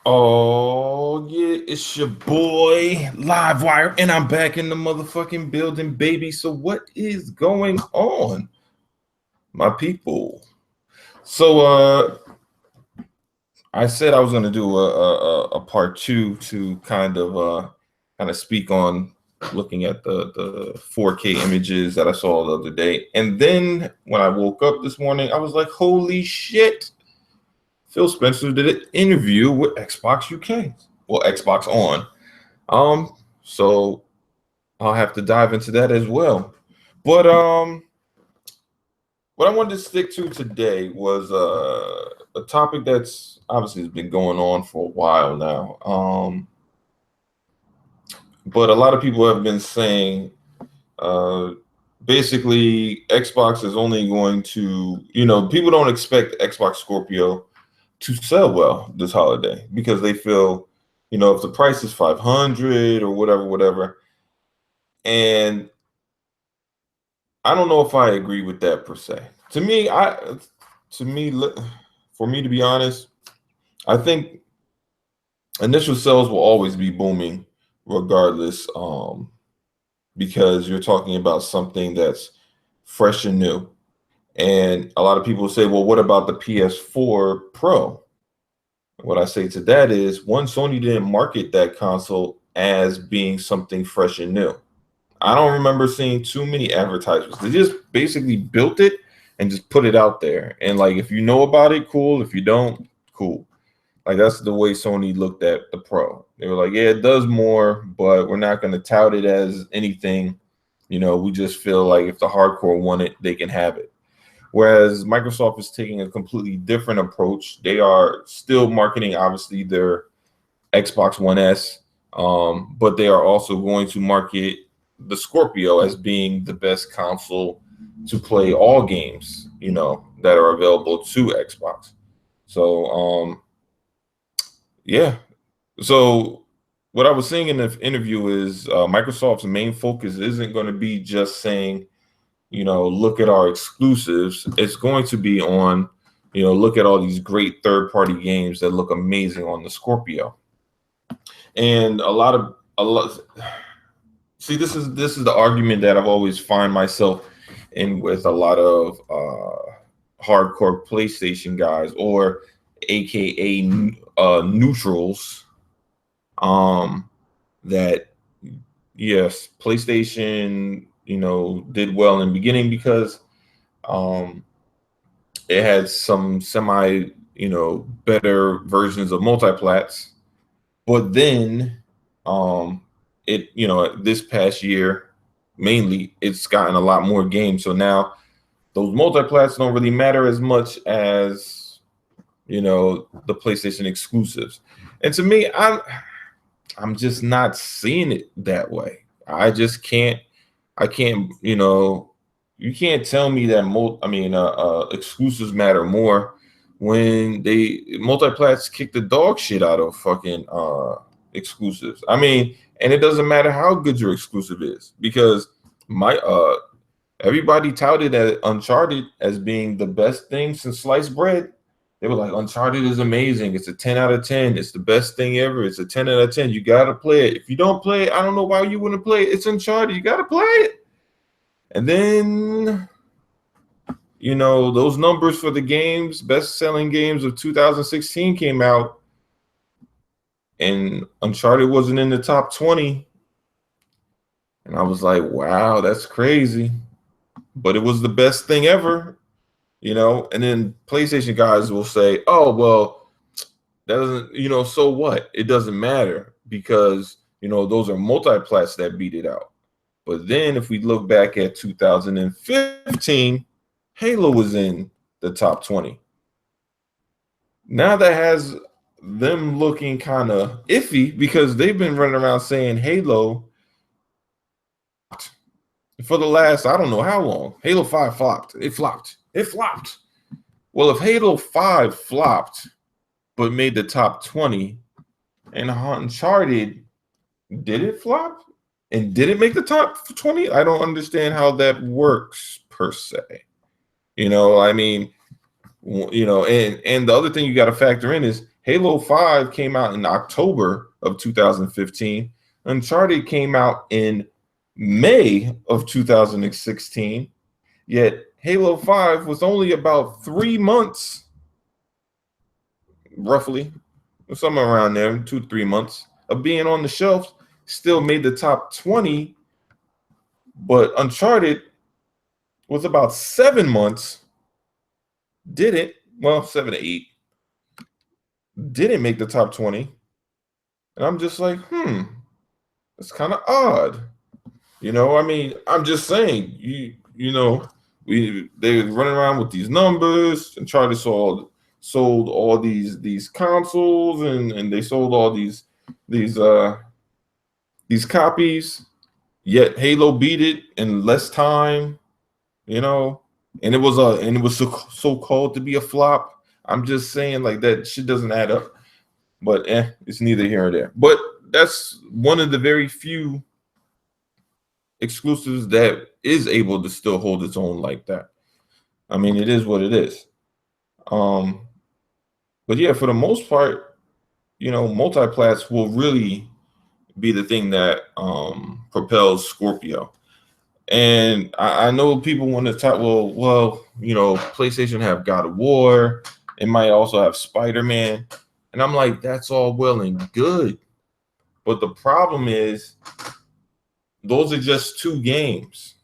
Oh yeah, it's your boy Livewire, and I'm back in the motherfucking building, baby. So what is going on, my people? So I said I was gonna do a part two to kind of speak on looking at the 4K images that I saw the other day, and then when I woke up this morning, I was like, holy shit! Phil Spencer did an interview with Xbox UK, well, Xbox On. So I'll have to dive into that as well. But what I wanted to stick to today was a topic that's obviously has been going on for a while now. But a lot of people have been saying uh, basically Xbox is only going to, people don't expect Xbox Scorpio to sell well this holiday because they feel, if the price is 500 or whatever. And I don't know if I agree with that per se. To me, for me to be honest, I think initial sales will always be booming, regardless, because you're talking about something that's fresh and new. And a lot of people say, well, what about the PS4 Pro? What I say to that is, one, Sony didn't market that console as being something fresh and new. I don't remember seeing too many advertisements. They just basically built it and just put it out there. And like, if you know about it, cool. If you don't, cool. Like that's the way Sony looked at the Pro. They were like, yeah, it does more, but we're not going to tout it as anything. We just feel like if the hardcore want it, they can have it. Whereas Microsoft is taking a completely different approach. They are still marketing, obviously, their Xbox One S, but they are also going to market the Scorpio as being the best console to play all games, that are available to Xbox. So, yeah. So, what I was saying in the interview is Microsoft's main focus isn't going to be just saying, look at our exclusives. It's going to be on, look at all these great third-party games that look amazing on the Scorpio. And a lot see, this is the argument that I've always find myself in with a lot of hardcore PlayStation guys, or AKA neutrals. That yes, PlayStation, did well in the beginning because um, it had some semi, better versions of multiplats, but then it, this past year mainly, it's gotten a lot more games. So now those multiplats don't really matter as much as, the PlayStation exclusives. And to me, I'm just not seeing it that way. I can't, you can't tell me that exclusives matter more when they multiplats kick the dog shit out of fucking exclusives. I mean, and it doesn't matter how good your exclusive is, because my everybody touted that Uncharted as being the best thing since sliced bread. They were like, Uncharted is amazing. It's a 10 out of 10. It's the best thing ever. It's a 10 out of 10. You got to play it. If you don't play it, I don't know why you wouldn't play it. It's Uncharted. You got to play it. And then, those numbers for the games, best-selling games of 2016 came out, and Uncharted wasn't in the top 20. And I was like, wow, that's crazy. But it was the best thing ever, And then PlayStation guys will say, oh, well, that doesn't, so what? It doesn't matter because, those are multiplats that beat it out. But then if we look back at 2015, Halo was in the top 20. Now that has them looking kind of iffy because they've been running around saying Halo for the last, I don't know how long. Halo 5 flopped. It flopped. It flopped. Well, if Halo 5 flopped but made the top 20, and Uncharted, did it flop? And did it make the top 20? I don't understand how that works per se. I mean, You know, and the other thing you got to factor in is Halo 5 came out in October of 2015. Uncharted came out in May of 2016. Yet Halo 5 was only about 3 months, roughly, somewhere around there, 2 to 3 months of being on the shelf. Still made the top 20, but Uncharted was about 7 months. Didn't, well, 7 to 8, didn't make the top 20. And I'm just like, that's kind of odd. You know, I mean, I'm just saying, you know, they were running around with these numbers and tried to sold all these consoles, and they sold all these copies. Yet Halo beat it in less time, you know, and it was so called to be a flop. I'm just saying, like, that shit doesn't add up. But it's neither here nor there. But that's one of the very few exclusives that is able to still hold its own like that. I mean, it is what it is. But yeah, for the most part, you know, multiplats will really be the thing that propels Scorpio. And I know people want to talk, well, you know, PlayStation have God of War. It might also have Spider-Man. And I'm like, that's all well and good. But the problem is, those are just 2 games.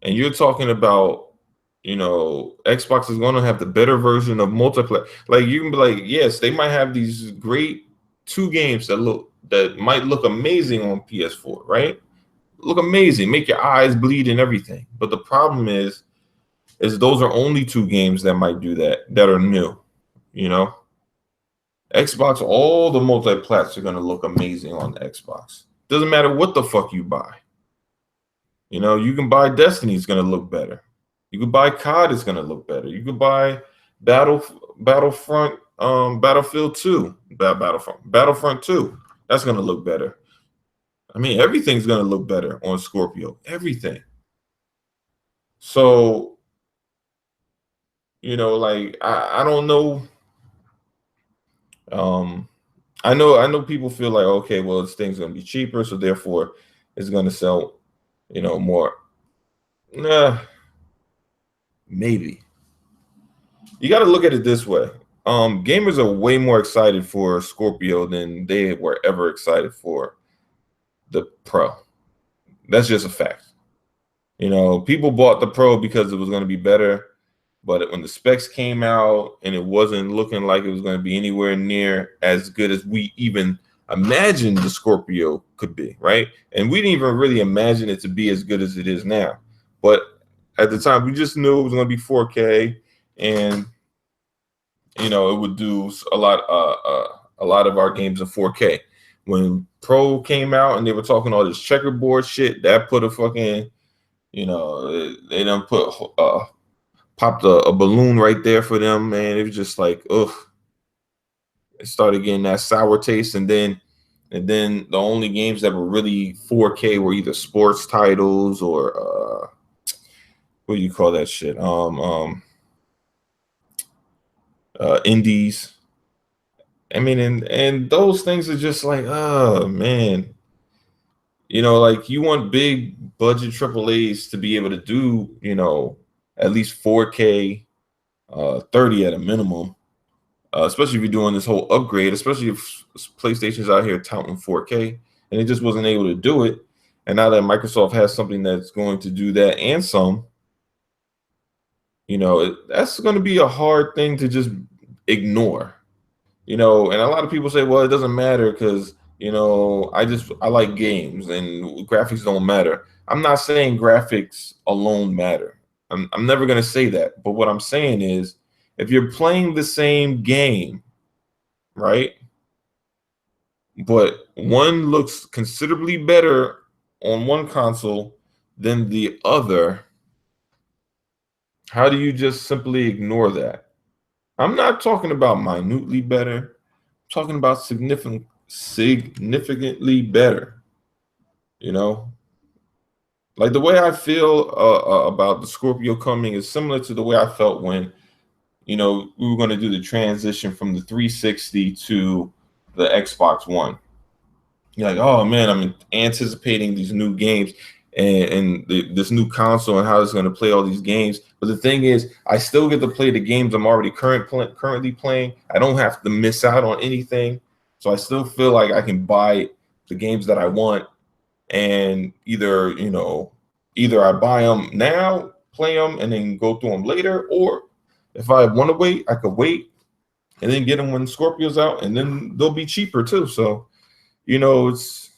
And you're talking about, you know, Xbox is going to have the better version of multiplayer. Like, you can be like, yes, they might have these great 2 games that might look amazing on PS4, right? Look amazing, make your eyes bleed and everything. But the problem is those are only 2 games that might do that are new, you know. Xbox, all the multiplats are going to look amazing on the Xbox. Doesn't matter what the fuck you buy. You know, you can buy Destiny, it's going to look better. You can buy COD, it's going to look better. You can buy Battlefront, Battlefield 2, Battlefront 2. That's going to look better. I mean, everything's going to look better on Scorpio. Everything. So, you know, like, I don't know. I know people feel like, okay, well, this thing's going to be cheaper, so therefore it's going to sell, you know, more. Nah, maybe. You got to look at it this way. Gamers are way more excited for Scorpio than they were ever excited for the Pro. That's just a fact. You know, people bought the Pro because it was going to be better, but when the specs came out and it wasn't looking like it was going to be anywhere near as good as we even imagined the Scorpio could be, right? And we didn't even really imagine it to be as good as it is now. But at the time, we just knew it was going to be 4K, and you know, it would do a lot of our games in 4K. When Pro came out and they were talking all this checkerboard shit, that put a fucking, you know, they done popped a balloon right there for them, man. It was just like, ugh. It started getting that sour taste, and then the only games that were really 4K were either sports titles or what do you call that shit? Indies. I mean, and those things are just like, oh man, you know, like, you want big budget AAAs to be able to do, you know, at least 4K, 30 at a minimum, especially if you're doing this whole upgrade, especially if PlayStation's out here touting 4K, and it just wasn't able to do it. And now that Microsoft has something that's going to do that and some, you know, that's going to be a hard thing to just ignore. You know, and a lot of people say, well, it doesn't matter because, you know, I like games and graphics don't matter. I'm not saying graphics alone matter. I'm never going to say that. But what I'm saying is, if you're playing the same game, right, but one looks considerably better on one console than the other, how do you just simply ignore that? I'm not talking about minutely better. I'm talking about significantly better. You know, like, the way I feel about the Scorpio coming is similar to the way I felt when, we were going to do the transition from the 360 to the Xbox One. You're like, oh man, I'm anticipating these new games and this new console and how it's going to play all these games. But the thing is, I still get to play the games I'm already currently playing. I don't have to miss out on anything. So I still feel like I can buy the games that I want, and either I buy them now, play them, and then go through them later, or if I want to wait, I could wait and then get them when Scorpio's out, and then they'll be cheaper too. So it's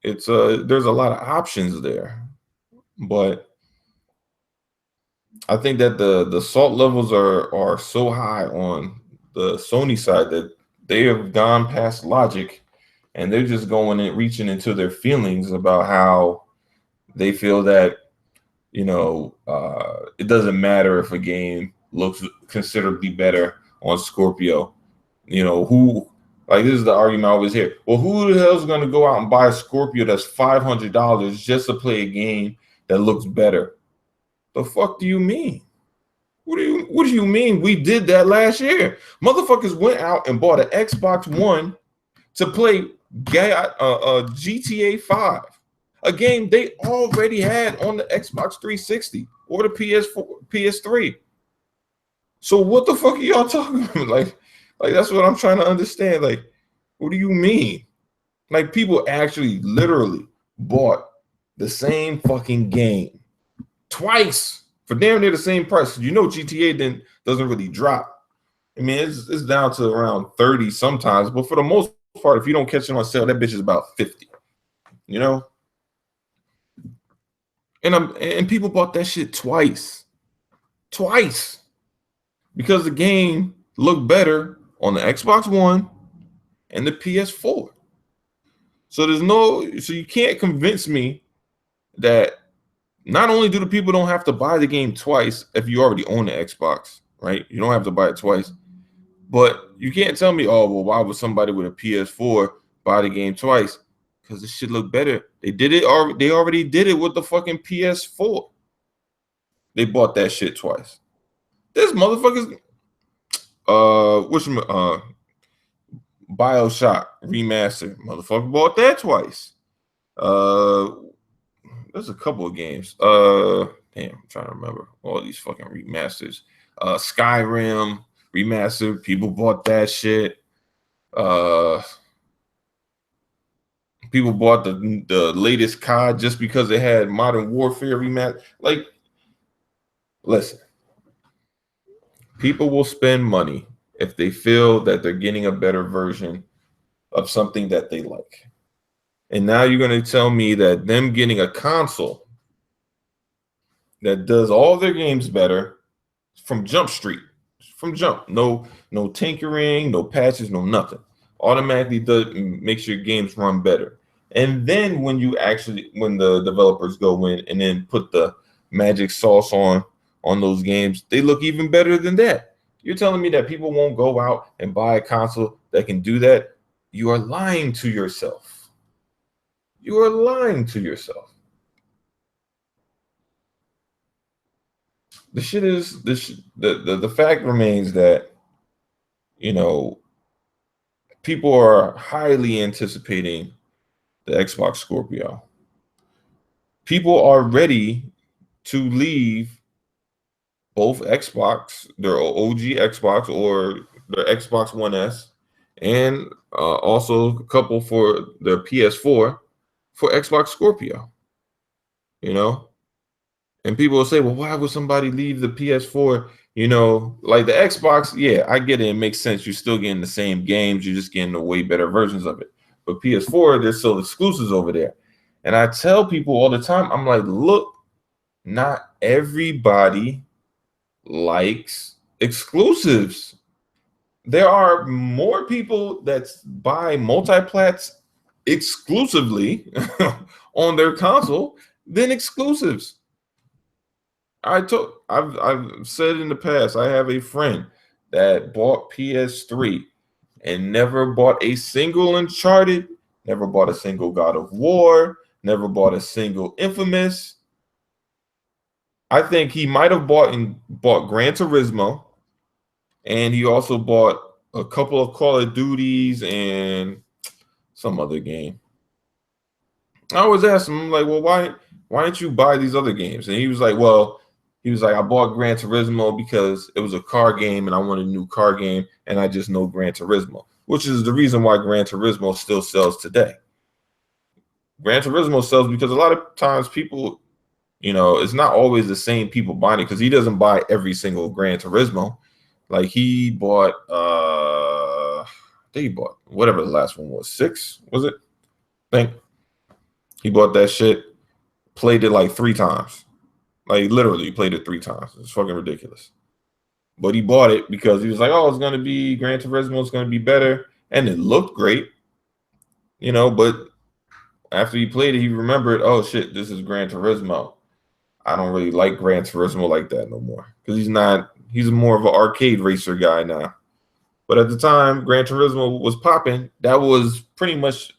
there's a lot of options there, but I think that the salt levels are so high on the Sony side that they have gone past logic, and they're just going and reaching into their feelings about how they feel that it doesn't matter if a game looks considerably better on Scorpio. Like, this is the argument I always hear. Well, who the hell is going to go out and buy a Scorpio that's $500 just to play a game that looks better? The fuck do you mean? What do you mean? We did that last year. Motherfuckers went out and bought an Xbox One to play GTA 5, a game they already had on the Xbox 360 or the PS4, PS3. So what the fuck are y'all talking about? Like that's what I'm trying to understand. Like, what do you mean? Like, people actually literally bought the same fucking game twice for damn near the same price. GTA doesn't really drop. I mean, it's down to around 30 sometimes, but for the most part, if you don't catch it on sale, that bitch is about 50. And people bought that shit twice, because the game looked better on the Xbox One and the PS4. So you can't convince me that not only do the people don't have to buy the game twice if you already own the Xbox, right? You don't have to buy it twice. But you can't tell me, oh, well, why would somebody with a PS4 buy the game twice? Because this shit look better. They did it, or they already did it with the fucking PS4. They bought that shit twice. This motherfuckers, BioShock remaster, motherfucker bought that twice. There's a couple of games. Damn, I'm trying to remember all these fucking remasters. Skyrim remastered, people bought that shit. People bought the latest COD just because it had Modern Warfare remaster. Like, listen, people will spend money if they feel that they're getting a better version of something that they like. And now you're going to tell me that them getting a console that does all their games better from Jump, no tinkering, no patches, no nothing, automatically makes your games run better. And then when the developers go in and then put the magic sauce on those games, they look even better than that. You're telling me that people won't go out and buy a console that can do that? You are lying to yourself. You are lying to yourself. The fact remains that people are highly anticipating the Xbox Scorpio. People are ready to leave both Xbox, their OG Xbox or their Xbox One S, and also a couple for their PS4 for Xbox Scorpio. And people will say, well, why would somebody leave the PS4? Like the Xbox, yeah, I get it. It makes sense. You're still getting the same games. You're just getting the way better versions of it. But PS4, there's still exclusives over there. And I tell people all the time, I'm like, look, not everybody likes exclusives. There are more people that buy Multiplats exclusively on their console than exclusives. I've said in the past, I have a friend that bought PS3 and never bought a single Uncharted, never bought a single God of War, never bought a single Infamous. I think he might have bought Gran Turismo, and he also bought a couple of Call of Duties and some other game. I always ask him, like, well, why didn't you buy these other games? And he was like, well, I bought Gran Turismo because it was a car game and I wanted a new car game, and I just know Gran Turismo, which is the reason why Gran Turismo still sells today. Gran Turismo sells because a lot of times people, it's not always the same people buying it, because he doesn't buy every single Gran Turismo. Like he bought I think he bought whatever the last one was, 6, was it? I think he bought that shit, played it like 3 times. Like literally played it 3 times. It's fucking ridiculous. But he bought it because he was like, oh, it's gonna be Gran Turismo, it's gonna be better. And it looked great, but after he played it, he remembered, oh shit, this is Gran Turismo. I don't really like Gran Turismo like that no more. Because he's more of an arcade racer guy now. But at the time Gran Turismo was popping, that was pretty much,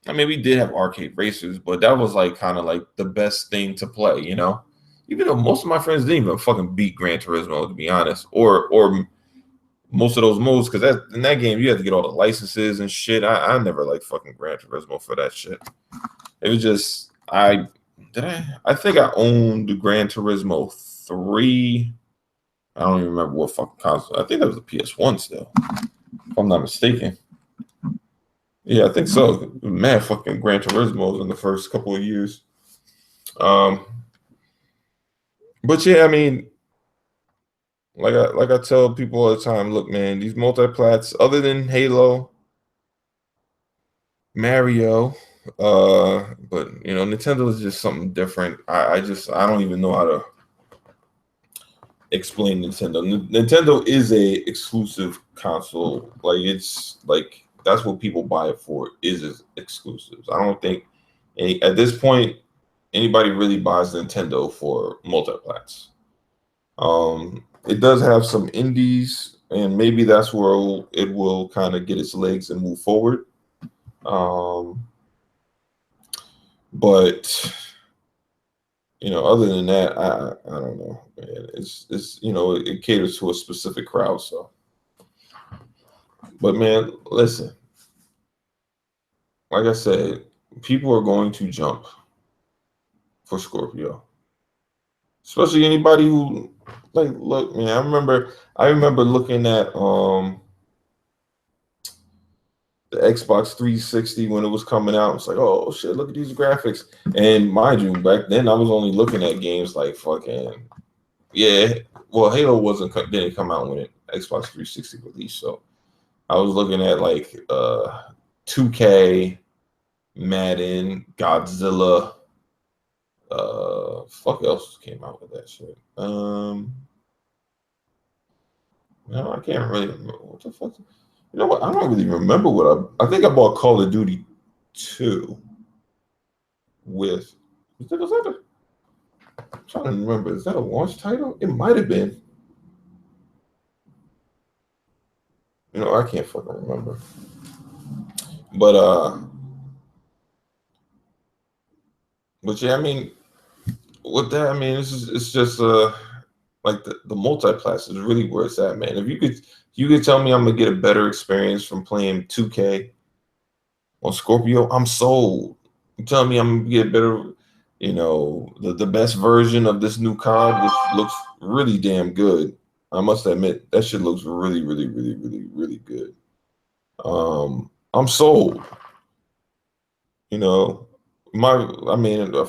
I mean, we did have arcade racers, but that was like kind of like the best thing to play, Even though most of my friends didn't even fucking beat Gran Turismo, to be honest, or most of those modes, because in that game you had to get all the licenses and shit. I never liked fucking Gran Turismo for that shit. It was just I think I owned the Gran Turismo 3. I don't even remember what fucking console. I think that was a PS1 still, if I'm not mistaken. Yeah, I think so. Man, fucking Gran Turismo in the first couple of years. But yeah, I mean, like I tell people all the time, look, man, these multiplats, other than Halo, Mario, but Nintendo is just something different. I don't even know how to explain Nintendo. Nintendo is a exclusive console. Like it's like that's what people buy it for, is exclusives. I don't think at this point anybody really buys Nintendo for multiplats. It does have some indies, and maybe that's where it will kind of get its legs and move forward. But other than that, I don't know, man. It's it caters to a specific crowd. So, but man, listen, like I said, people are going to jump for Scorpio, especially anybody who look, man. I remember looking at the Xbox 360 when it was coming out. It's like, oh shit, look at these graphics. And mind you, back then I was only looking at games like fucking, yeah. Well, Halo didn't come out when Xbox 360 released, so I was looking at like 2K, Madden, Godzilla. Fuck else came out with that shit. No, I can't really remember what the fuck. You know what? I don't really remember what I think I bought Call of Duty 2 with. I'm trying to remember. Is that a launch title? It might have been. I can't fucking remember. But yeah, I mean, with that, I mean, it's just like the multiplats is really where it's at, man. If you could tell me I'm gonna get a better experience from playing 2K on Scorpio, I'm sold. You telling me I'm gonna get better, the best version of this new COD, which looks really damn good. I must admit that shit looks really, really, really, really, really good. I'm sold.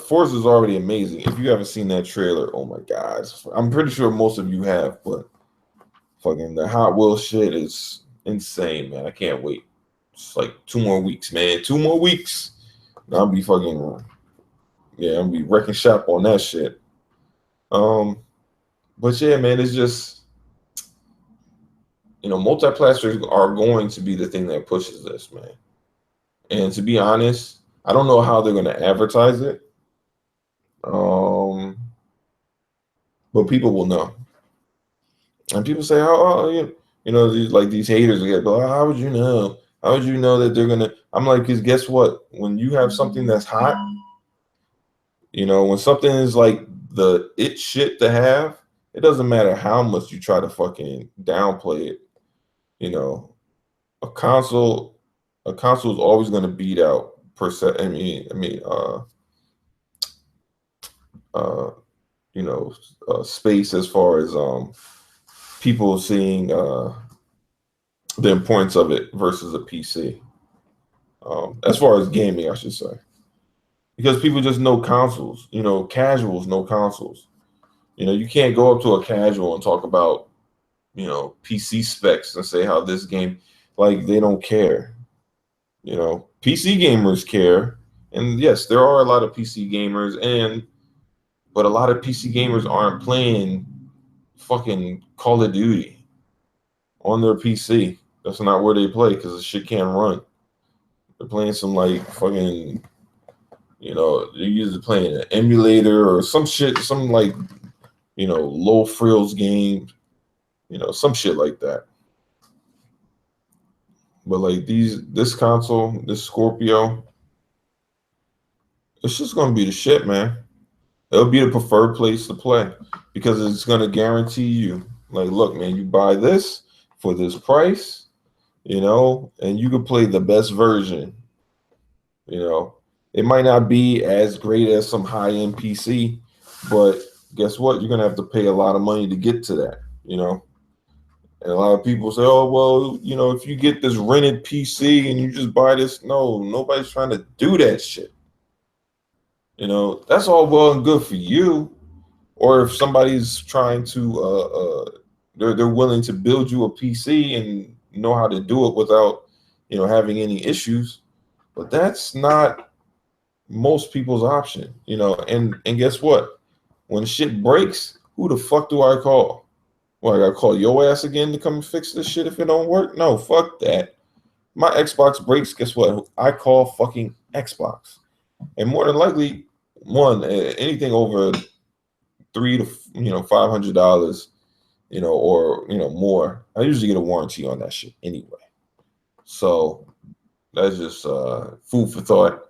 Forza is already amazing. If you haven't seen that trailer, oh my god, I'm pretty sure most of you have, but fucking the Hot Wheels shit is insane, man. I can't wait. It's like 2 more weeks, man. 2 more weeks. I'll be fucking, yeah, I'll be wrecking shop on that shit. But yeah, man, it's just, multiplats are going to be the thing that pushes this, man. And to be honest, I don't know how they're going to advertise it. But people will know. And people say, these haters get, but how would you know? How would you know that they're going to? I'm like, because guess what? When you have something that's hot, when something is like the it shit to have. It doesn't matter how much you try to fucking downplay it. You know, a console is always going to beat out uh, space as far as people seeing the importance of it versus a PC. As far as gaming, I should say, because people just know consoles. You know, casuals know consoles. You know, you can't go up to a casual and talk about, you know, PC specs and say how this game, like, they don't care. You know, PC gamers care, and yes, there are a lot of PC gamers, but a lot of PC gamers aren't playing fucking Call of Duty on their PC. That's not where they play because the shit can't run. They're playing some like fucking, you know, they're usually playing an emulator or some shit, some like, you know, low frills game, you know, some shit like that. But like this console, this Scorpio, it's just gonna be the shit, man. It'll be the preferred place to play because it's gonna guarantee you, like, look, man, you buy this for this price, you know, and you can play the best version. You know, it might not be as great as some high-end PC, but guess what? You're gonna have to pay a lot of money to get to that, you know. And a lot of people say, oh, well, you know, if you get this rented PC and you just buy this, no, nobody's trying to do that shit. You know, that's all well and good for you. Or if somebody's trying to, they're willing to build you a PC and know how to do it without, you know, having any issues. But that's not most people's option, you know. And guess what? When shit breaks, who the fuck do I call? Well, I gotta call your ass again to come and fix this shit if it don't work? No, fuck that. My Xbox breaks, guess what? I call fucking Xbox. And more than likely, anything over $300 to $500, you know, or you know, more, I usually get a warranty on that shit anyway. So that's just food for thought.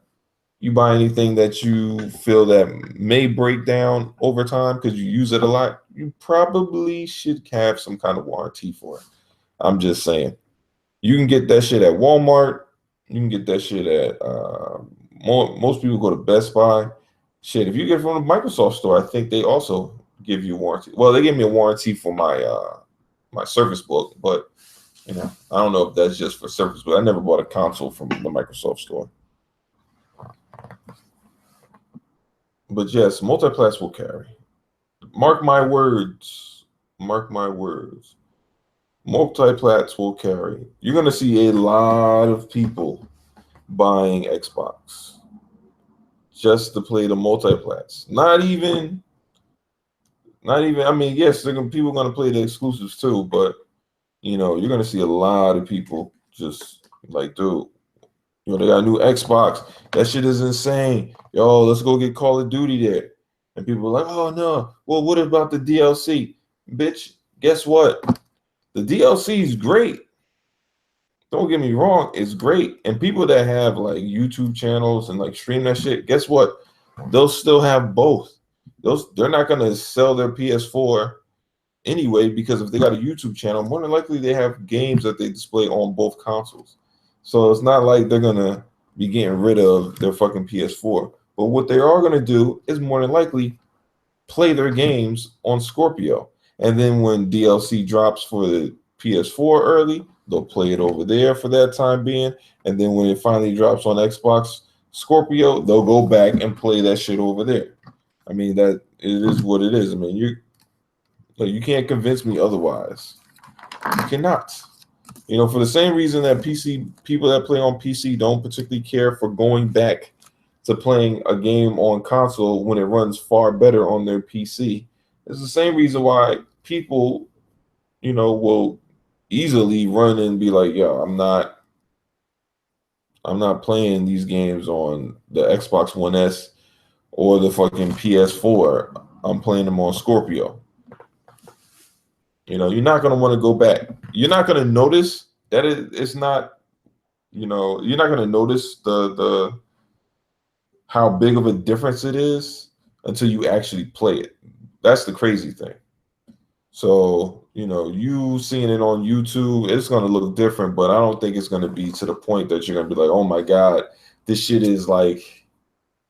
You buy anything that you feel that may break down over time because you use it a lot, you probably should have some kind of warranty for it. I'm just saying. You can get that shit at Walmart. You can get that shit at most people go to Best Buy. Shit, if you get it from the Microsoft store, I think they also give you a warranty. Well, they gave me a warranty for my Surface Book, but you know, I don't know if that's just for Surface Book. I never bought a console from the Microsoft store. But yes, Multiplats will carry. Mark my words. Mark my words. Multiplats will carry. You're going to see a lot of people buying Xbox just to play the Multiplats. Not even. I mean, yes, people are going to play the exclusives too, but you know, you're going to see a lot of people just like, dude, you know, they got a new Xbox. That shit is insane. Yo, let's go get Call of Duty there. And people are like, oh no. Well, what about the DLC? Bitch, guess what? The DLC is great. Don't get me wrong, it's great. And people that have like YouTube channels and like stream that shit, guess what? They'll still have both. They're not gonna sell their PS4 anyway, because if they got a YouTube channel, more than likely they have games that they display on both consoles. So it's not like they're gonna be getting rid of their fucking PS4. But what they are gonna do is more than likely play their games on Scorpio. And then when DLC drops for the PS4 early, they'll play it over there for that time being. And then when it finally drops on Xbox Scorpio, they'll go back and play that shit over there. I mean, that it is what it is. I mean, you can't convince me otherwise. You cannot. You know, for the same reason that people that play on PC don't particularly care for going back to playing a game on console when it runs far better on their PC. It's the same reason why people, you know, will easily run and be like, yo, I'm not playing these games on the Xbox One S or the fucking PS4. I'm playing them on Scorpio. You know, you're not going to want to go back. You're not going to notice that it's not, you know, you're not going to notice the how big of a difference it is until you actually play it. That's the crazy thing. So, you seeing it on YouTube, it's going to look different, but I don't think it's going to be to the point that you're going to be like, oh my God, this shit is like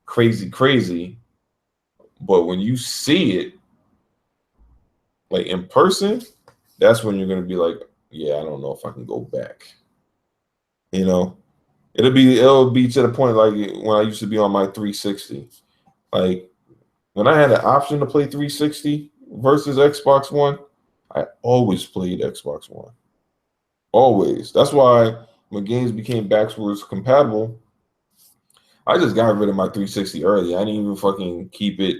crazy, crazy. But when you see it, like in person, that's when you're going to be like, yeah, I don't know if I can go back. It'll be to the point like when I used to be on my 360. Like when I had an option to play 360 versus Xbox One, I always played Xbox One. Always. That's why when games became backwards compatible, I just got rid of my 360 early. I didn't even fucking keep it.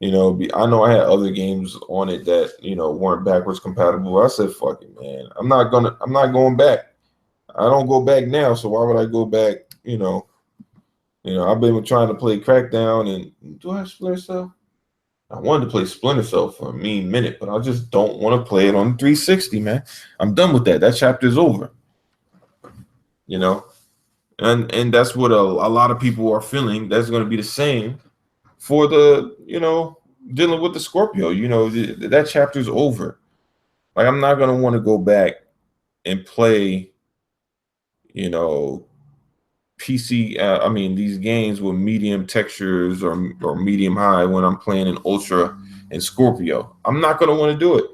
I know I had other games on it that weren't backwards compatible. I said, "Fuck it, man. I'm not going back. I don't go back now. So why would I go back? I've been trying to play Crackdown, and do I have Splinter Cell? I wanted to play Splinter Cell for a mean minute, but I just don't want to play it on 360, man. I'm done with that. That chapter is over. And that's what a lot of people are feeling. That's going to be the same for the dealing with the Scorpio. That chapter is over. Like I'm not going to want to go back and play PC. I mean these games with medium textures or medium high when I'm playing in Ultra and Scorpio. I'm not going to want to do it.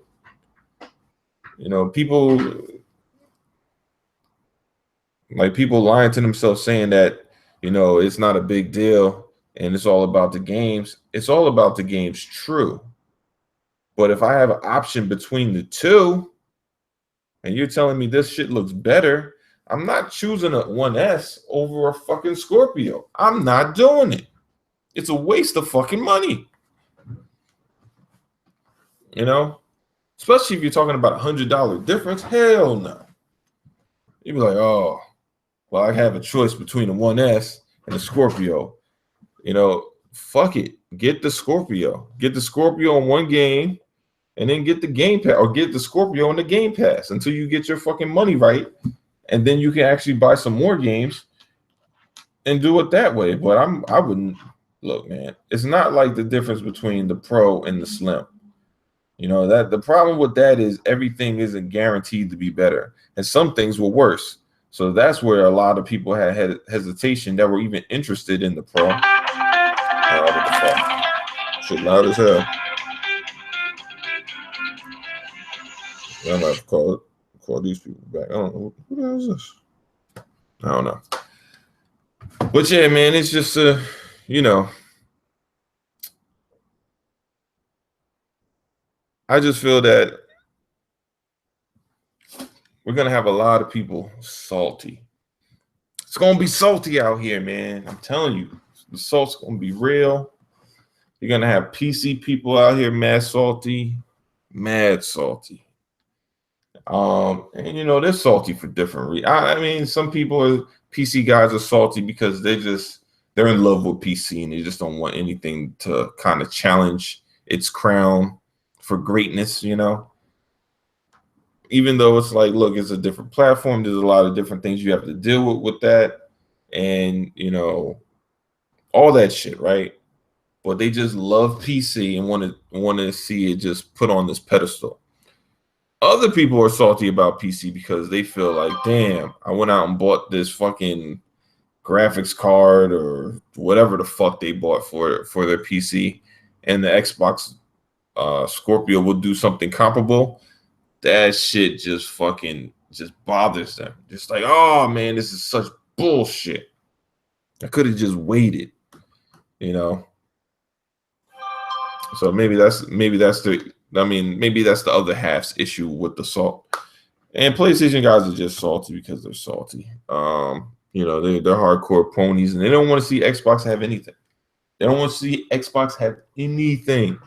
People lying to themselves saying that it's not a big deal and it's all about the games. It's all about the games, true. But if I have an option between the two and you're telling me this shit looks better, I'm not choosing a 1S over a fucking Scorpio. I'm not doing it. It's a waste of fucking money. Especially if you're talking about $100 difference. Hell no. You'd be like, oh, well, I have a choice between the 1S and the Scorpio. Fuck it. Get the Scorpio. Get the Scorpio in one game and then get the Game Pass, or get the Scorpio in the Game Pass until you get your fucking money right. And then you can actually buy some more games and do it that way. But I wouldn't look, man. It's not like the difference between the Pro and the Slim. That the problem with that is everything isn't guaranteed to be better, and some things were worse. So that's where a lot of people had hesitation that were even interested in the Pro. What the fuck? Shit loud as hell. I might have to call these people back. I don't know. Who the hell is this? I don't know. But yeah, man, it's just I just feel that we're gonna have a lot of people salty. It's gonna be salty out here, man. I'm telling you, the salt's gonna be real. You're gonna have PC people out here mad salty. And they're salty for different reasons. I mean, some PC guys are salty because they're in love with PC and they just don't want anything to kind of challenge its crown for greatness, even though it's like, look, it's a different platform. There's a lot of different things you have to deal with that. And, all that shit, right? But they just love PC and want to see it just put on this pedestal. Other people are salty about PC because they feel like, damn, I went out and bought this fucking graphics card or whatever the fuck they bought for their PC, and the Xbox Scorpio will do something comparable. That shit just bothers them. Just like, oh man, this is such bullshit. I could have just waited, So maybe that's the other half's issue with the salt. And PlayStation guys are just salty because they're salty. They're hardcore ponies and they don't want to see Xbox have anything. They don't want to see Xbox have anything.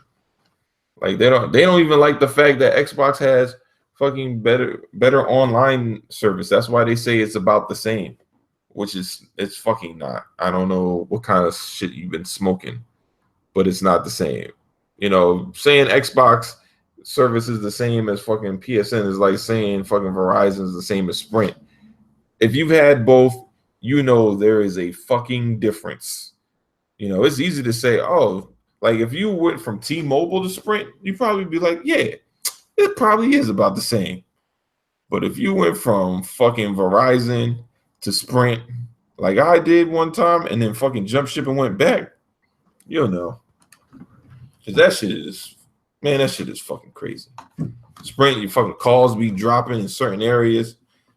Like they don't even like the fact that Xbox has fucking better online service. That's why they say it's about the same, which it's fucking not. I don't know what kind of shit you've been smoking, but it's not the same. Saying Xbox service is the same as fucking PSN is like saying fucking Verizon is the same as Sprint. If you've had both, there is a fucking difference. It's easy to say, oh, Like if you went from T-Mobile to Sprint, you'd probably be like, yeah, it probably is about the same. But if you went from fucking Verizon to Sprint, like I did one time, and then fucking jump ship and went back, you'll know. Cause that shit is, man, that shit is fucking crazy. Sprint, your fucking calls be dropping in certain areas,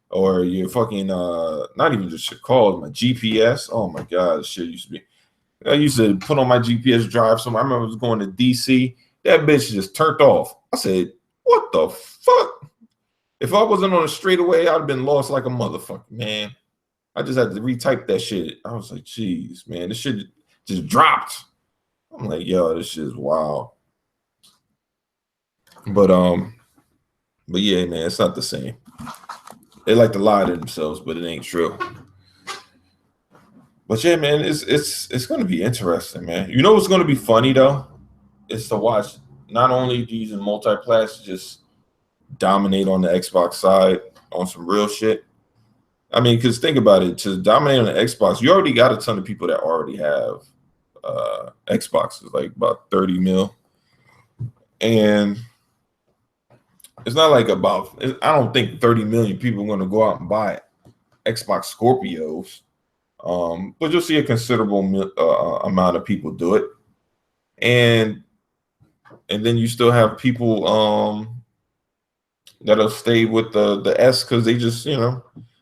or your fucking not even just your calls, my GPS. Oh my god, this shit used to be. I used to put on my GPS drive. So I remember I was going to DC. That bitch just turned off. I said, "What the fuck?" If I wasn't on a straightaway, I'd have been lost like a motherfucker, man. I just had to retype that shit. I was like, "Jeez, man, this shit just dropped." I'm like, "Yo, this shit is wild." But yeah, man, it's not the same. They like to lie to themselves, but it ain't true. But yeah, man, it's gonna be interesting, man. You know what's gonna be funny though? Is to watch not only these multiplats just dominate on the Xbox side on some real shit. I mean, because think about it, to dominate on the Xbox, you already got a ton of people that already have Xboxes, like about 30 mil. And it's not like I don't think 30 million people are going to go out and buy Xbox Scorpios. But you'll see a considerable amount of people do it. And then you still have people that'll stay with the S because they just,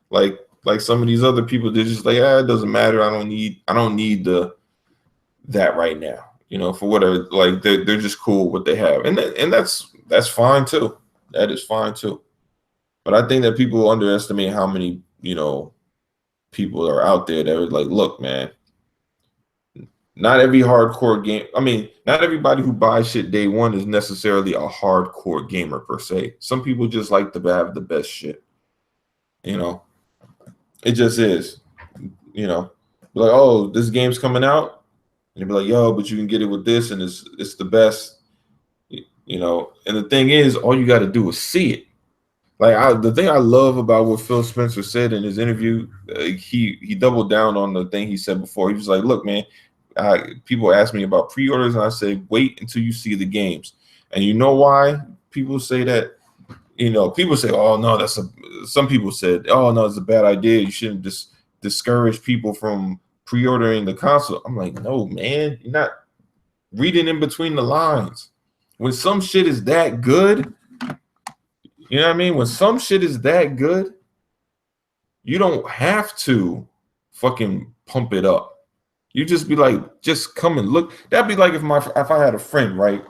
like some of these other people, they're just like, it doesn't matter. I don't need that right now. For whatever, like they're just cool with what they have. And that's fine too. That is fine too. But I think that people underestimate how many, people are out there that are like, look, man, not every hardcore game. I mean, not everybody who buys shit day one is necessarily a hardcore gamer per se. Some people just like to have the best shit. It just is. Like, oh, this game's coming out, and you'll be like, yo, but you can get it with this, and it's the best. And the thing is, all you got to do is see it. Like the thing I love about what Phil Spencer said in his interview, he doubled down on the thing he said before. He was like, "Look, man, people ask me about pre-orders, and I say, wait until you see the games." And you know why people say that? People say, "Oh no, some people said, oh no, it's a bad idea. You shouldn't discourage people from pre-ordering the console." I'm like, no, man, you're not reading in between the lines. When some shit is that good. You know what I mean? When some shit is that good, you don't have to fucking pump it up. You just be like, just come and look. That'd be like if I had a friend, right?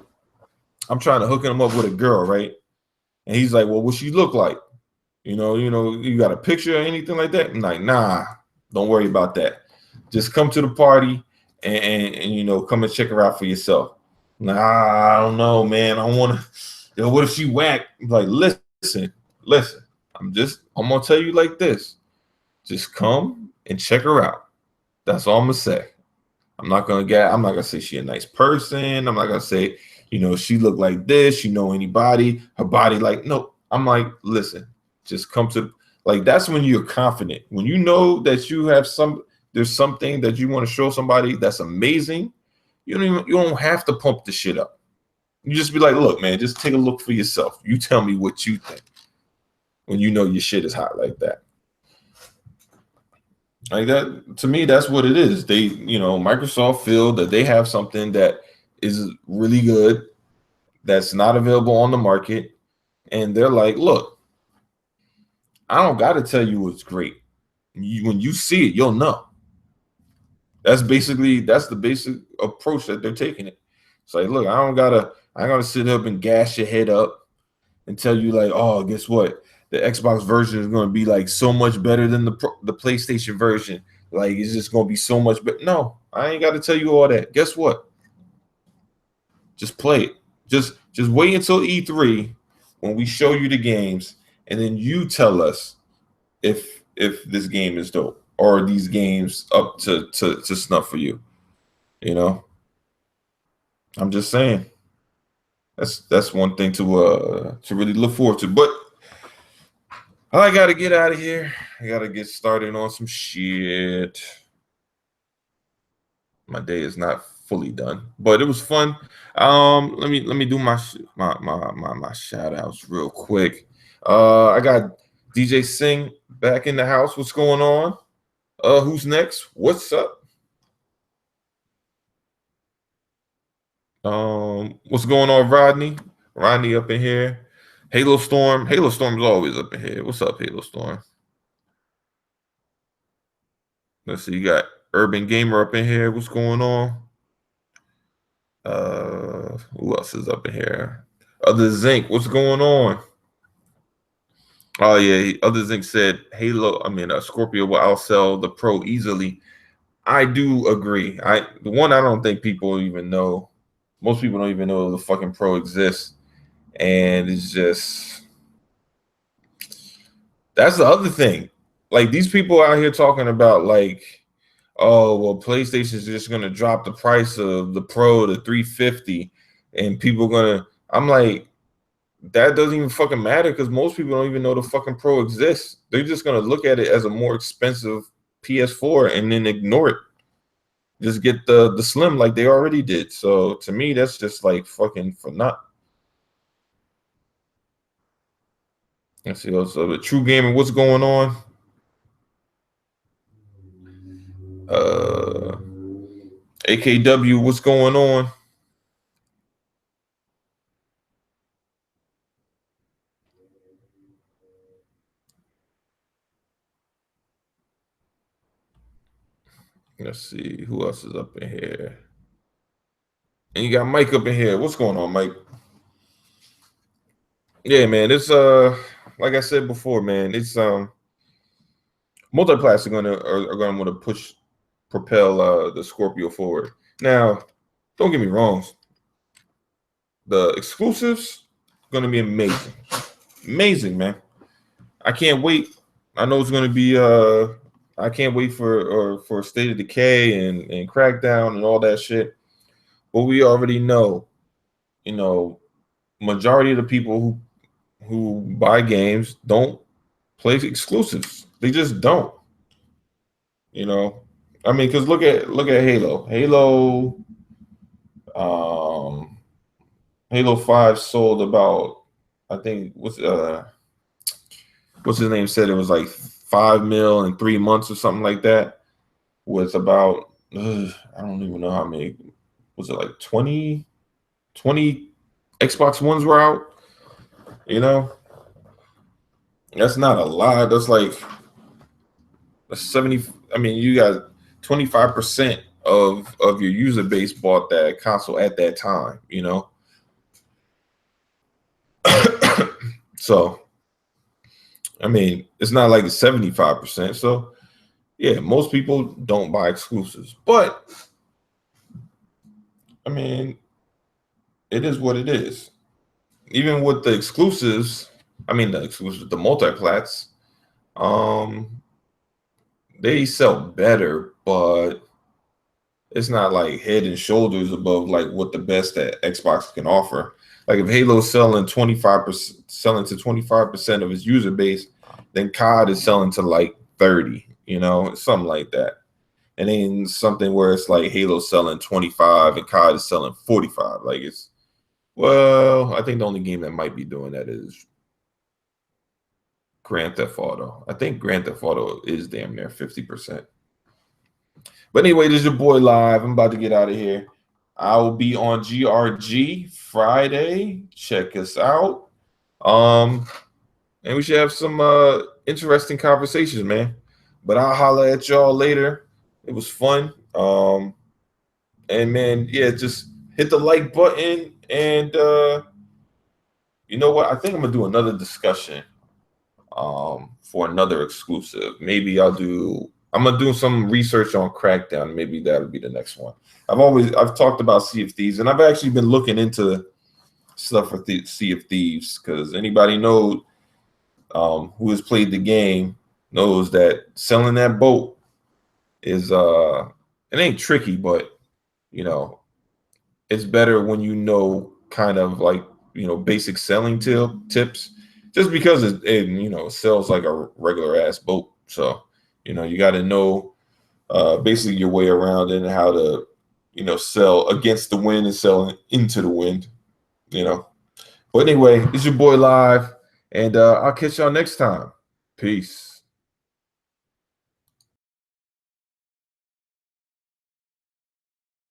I'm trying to hook him up with a girl, right? And he's like, well, what she look like? You got a picture or anything like that? I'm like, nah, don't worry about that. Just come to the party and come and check her out for yourself. Nah, I don't know, man. I want to. What if she whack? Like, listen. I'm gonna tell you like this. Just come and check her out. That's all I'm gonna say. I'm not gonna say she a nice person. I'm not gonna say, she look like this, anybody, her body no. I'm like, listen, just come to that's when you're confident. When you know that you have there's something that you want to show somebody that's amazing, you don't have to pump the shit up. You just be like, look, man, just take a look for yourself. You tell me what you think when you know your shit is hot like that. Like that, to me, that's what it is. They, Microsoft feel that they have something that is really good that's not available on the market. And they're like, look, I don't got to tell you what's great. When you see it, you'll know. That's the basic approach that they're taking it. It's like, look, I ain't gotta sit up and gas your head up and tell you like, oh, guess what? The Xbox version is going to be like so much better than the PlayStation version. Like it's just going to be so much better. No, I ain't got to tell you all that. Guess what? Just play it. Just wait until E3 when we show you the games, and then you tell us if this game is dope or these games up to snuff for you. I'm just saying. That's one thing to really look forward to. But I gotta get out of here. I gotta get started on some shit. My day is not fully done, but it was fun. Let me do my shout outs real quick. I got DJ Singh back in the house. What's going on? Who's next? What's up? What's going on, Rodney? Rodney up in here. Halo Storm. Halo Storm's always up in here. What's up, Halo Storm? Let's see. You got Urban Gamer up in here. What's going on? Who else is up in here? Other Zinc. What's going on? Oh yeah. Other Zinc said Halo. I mean, Scorpio will outsell the Pro easily. I do agree. The one I don't think people even know. Most people don't even know the fucking Pro exists, and it's just that's the other thing. Like these people out here talking about like, oh well, PlayStation's just gonna drop the price of the Pro to 350, and people gonna. I'm like, that doesn't even fucking matter because most people don't even know the fucking Pro exists. They're just gonna look at it as a more expensive PS4 and then ignore it. Just get the Slim like they already did. So to me, that's just like fucking for not. Let's see. So the True Gaming, what's going on? AKW, what's going on? Let's see who else is up in here. And you got Mike up in here. What's going on, Mike? Yeah, man. It's like I said before, man. It's Multiplats are gonna want to propel the Scorpio forward. Now, don't get me wrong. The exclusives gonna be amazing, amazing, man. I can't wait. I know it's gonna be I can't wait for State of Decay and Crackdown and all that shit. But we already know, majority of the people who buy games don't play exclusives. They just don't. I mean, because look at Halo. Um, Halo 5 sold about, I think what's his name said it was like 5 mil in 3 months or something like that. With about I don't even know how many. Was it like 20 Xbox Ones were out? That's not a lot. That's like 70. I mean, you got 25% of your user base bought that console at that time. So, I mean, it's not like it's 75%. So, yeah, most people don't buy exclusives, but I mean, it is what it is. Even with the exclusives, the multiplats, they sell better, but it's not like head and shoulders above like what the best that Xbox can offer. Like if Halo's selling 25%, selling to 25% of its user base, then COD is selling to like 30, something like that. And then something where it's like Halo selling 25 and COD is selling 45. Like I think the only game that might be doing that is Grand Theft Auto. I think Grand Theft Auto is damn near 50%. But anyway, this is your boy live. I'm about to get out of here. I will be on GRG Friday. Check us out. And we should have some interesting conversations, man. But I'll holler at y'all later. It was fun. And man, yeah, just hit the like button. And you know what? I think I'm gonna do another discussion for another exclusive. Maybe I'm gonna do some research on Crackdown. Maybe that'll be the next one. I've talked about Sea of Thieves, and I've actually been looking into stuff for Sea of Thieves because anybody knows who has played the game knows that selling that boat is it ain't tricky, but it's better when kind of like basic selling tips, just because it sells like a regular ass boat. So you got to know basically your way around and how to sell against the wind and sell into the wind. But anyway, it's your boy Live, and I'll catch y'all next time. Peace.